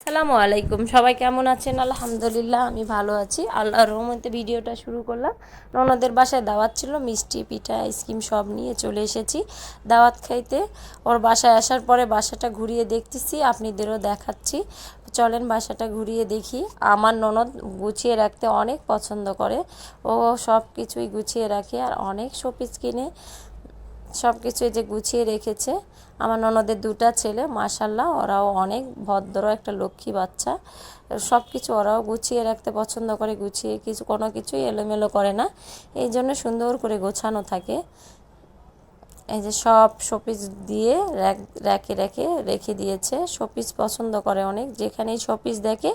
আসসালামু আলাইকুম, সবাই কেমন আছেন? আলহামদুলিল্লাহ আমি ভালো আছি। আল্লাহর রহমতে ভিডিওটা শুরু করলাম। ননদের বাসায় দাওয়াত ছিল, মিষ্টি পিঠা আইসক্রিম সব নিয়ে চলে এসেছি দাওয়াত খাইতে। ওর বাসায় আসার পরে বাসাটা ঘুরিয়ে দেখতেছি, আপনাদেরও দেখাচ্ছি। চলেন বাসাটা ঘুরিয়ে দেখি। আমার ননদ গুছিয়ে রাখতে অনেক পছন্দ করে, ও সব কিছুই গুছিয়ে রাখে আর অনেক শোপিস কিনে সব কিছু যে গুছিয়ে রেখেছে। আমার ননদের দুটা ছেলে, মাশাল্লাহ ওরাও অনেক ভদ্র, একটা লক্ষ্মী বাচ্চা। সব কিছু ওরাও গুছিয়ে রাখতে পছন্দ করে, গুছিয়ে কোনো কিছুই এলোমেলো করে না, এই জন্য সুন্দর করে গোছানো থাকে। এই যে সব শোপিস দিয়ে রেখে রেখে রেখে দিয়েছে। শোপিস পছন্দ করে অনেক, যেখানেই শোপিস দেখে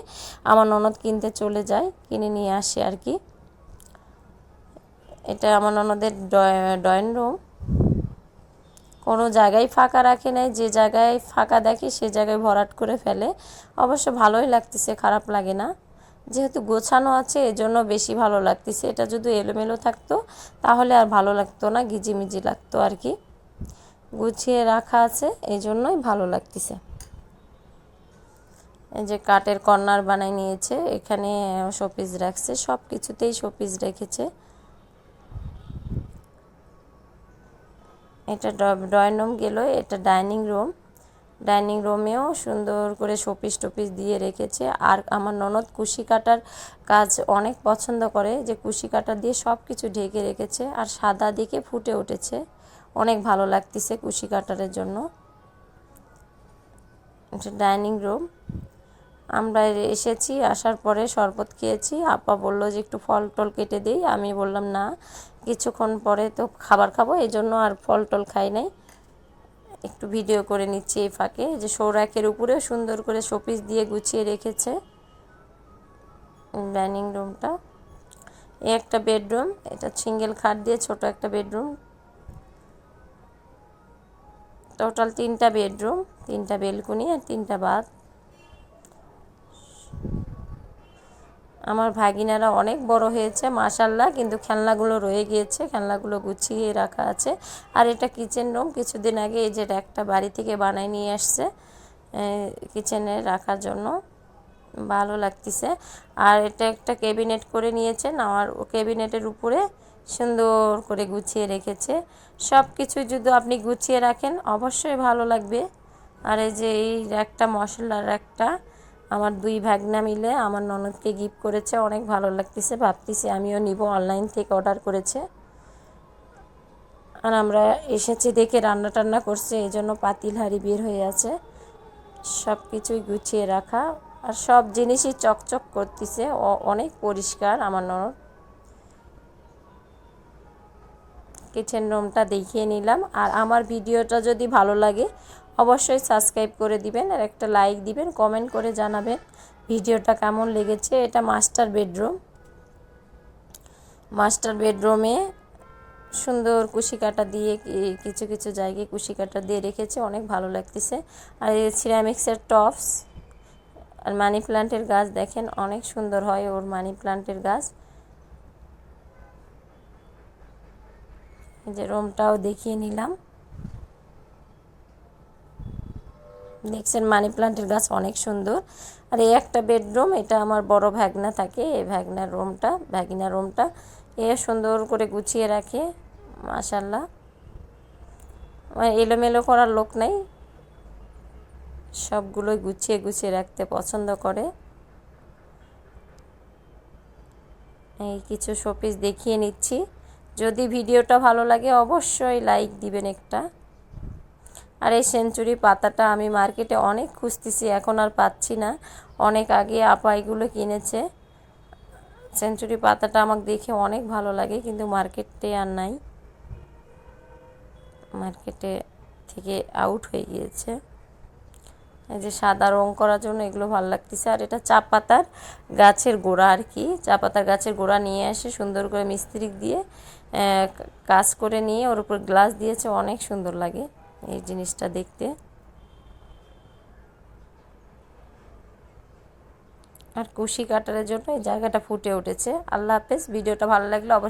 আমার ননদ কিনতে চলে যায়, কিনে নিয়ে আসে আর কি। এটা আমার ননদের ড্রয়িং রুম। কোনো জায়গায় ফাঁকা রাখে নাই, যে জায়গায় ফাঁকা দেখে সে জায়গায় ভরাট করে ফেলে। অবশ্য ভালোই লাগতেছে, খারাপ লাগে না, যেহেতু গোছানো আছে এজন্য বেশি ভালো লাগতেছে। এটা যদি এলোমেলো থাকতো তাহলে আর ভালো লাগতো না, গিজিমিজি লাগতো আর কি। গুছিয়ে রাখা আছে এই জন্যই ভালো লাগতেছে। এই যে কাঠের কর্নার বানাই নিয়েছে, এখানে শোপিস রাখছে, সব কিছুতেই শোপিস রেখেছে। এটা ড্রয়িং রুম গেল, এটা ডাইনিং রুম। ডাইনিং রুমেও সুন্দর করে শোপিস টোপিস দিয়ে রেখেছে। আর আমার ননদ কুশি কাটার কাজ অনেক পছন্দ করে, যে কুশি কাটা দিয়ে সব কিছু ঢেকে রেখেছে আর সাদা দিকে ফুটে উঠেছে, অনেক ভালো লাগতেছে কুশি কাটারের জন্য। এটা ডাইনিং রুম। আমরা এসেছি, আসার পরে শরবত খেয়েছি। আপা বললো যে একটু ফল টল কেটে দিই, আমি বললাম না, কিছুক্ষণ পরে তো খাবার খাবো, এই জন্য আর ফল টল খাই নাই। একটু ভিডিও করে নিচ্ছি এই ফাঁকে। যে সৌরাকের উপরে সুন্দর করে শোপিস দিয়ে গুছিয়ে রেখেছে ডাইনিং রুমটা। এই একটা বেডরুম, এটা সিঙ্গেল খাট দিয়ে ছোট একটা বেডরুম। টোটাল 3টা বেডরুম, 3টা বেলকনি আর 3টা বাথ। আমার ভাগিনারা অনেক বড় হয়েছে মাশাল্লাহ, কিন্তু খেলনাগুলো রয়ে গিয়েছে, খেলনাগুলো গুছিয়ে রাখা আছে। আর এটা কিচেন রুম, কিছুদিন আগে এই যে একটা বাড়ি থেকে বানাই নিয়ে আসছে কিচেনে রাখার জন্য, ভালো লাগতেছে। আর এটা একটা ক্যাবিনেট করে নিয়েছে, আর ও ক্যাবিনেটের উপরে সুন্দর করে গুছিয়ে রেখেছে। সব কিছু যদি আপনি গুছিয়ে রাখেন অবশ্যই ভালো লাগবে। আর এই যে এই একটা মশলার একটা আমার 2 ভাগনা মিলে আমার ননদকে গিফট করেছে, অনেক ভালো লাগতেছে, ভাবতেছি আমিও নিব, অনলাইন থেকে অর্ডার করেছে। আর আমরা এসেছি দেখে রান্না টান্না করছে, এই জন্য পাতিল হাঁড়ি বের হয়ে আছে। সব কিছুই গুছিয়ে রাখা আর সব জিনিসই চকচক করতেছে, অনেক পরিষ্কার আমার ননদ। কিচেন রুমটা দেখিয়ে নিলাম। আর আমার ভিডিওটা যদি ভালো লাগে অবশ্যই সাবস্ক্রাইব করে দিবেন আর একটা লাইক দিবেন, কমেন্ট করে জানাবেন ভিডিওটা কেমন লেগেছে। এটা মাস্টার বেডরুম। মাস্টার বেডরুমে সুন্দর কুশি কাটা দিয়ে কিছু কিছু জায়গায় কুশি কাটা দিয়ে রেখেছে, অনেক ভালো লাগতেছে। আর এই সিরামিক্সের টপস আর মানি প্ল্যান্টের গাছ দেখেন, অনেক সুন্দর হয় ওর মানি প্ল্যান্টের গাছ। এই যে রুমটাও দেখিয়ে নিলাম, দেখছেন মানি প্ল্যান্টের গাছ অনেক সুন্দর। আর এই একটা বেডরুম, এটা আমার বড় ভাগনা থাকে, এই ভাগিনা রুমটা এ সুন্দর করে গুছিয়ে রাখে মাশাল্লাহ। এলোমেলো করার লোক নাই, সবগুলোই গুছিয়ে গুছিয়ে রাখতে পছন্দ করে। এই কিছু শোপিস দেখিয়ে নিচ্ছি, যদি ভিডিওটা ভালো লাগে অবশ্যই লাইক দিবেন একটা। আর এই সেঞ্চুরি পাতাটা আমি মার্কেটে অনেক খুঁজতেছি, এখন আর পাচ্ছি না, অনেক আগে আপা এগুলো কিনেছে। সেঞ্চুরি পাতাটা আমাকে দেখে অনেক ভালো লাগে, কিন্তু মার্কেটে আর নাই, মার্কেটে থেকে আউট হয়ে গিয়েছে। এই যে সাদা রং করার জন্য এগুলো ভালো লাগতেছে। আর এটা চা পাতার গাছের গোড়া আর কি, চা পাতার গাছের গোড়া নিয়ে এসে সুন্দর করে মিস্ত্রি দিয়ে কাজ করে নিয়ে ওর উপর গ্লাস দিয়েছে, অনেক সুন্দর লাগে এই জিনিসটা দেখতে। আর কুশি কাটারের জন্য এই জায়গাটা ফুটে উঠেছে। আল্লাহ হাফেজ, ভিডিওটা ভালো লাগলে অবশ্যই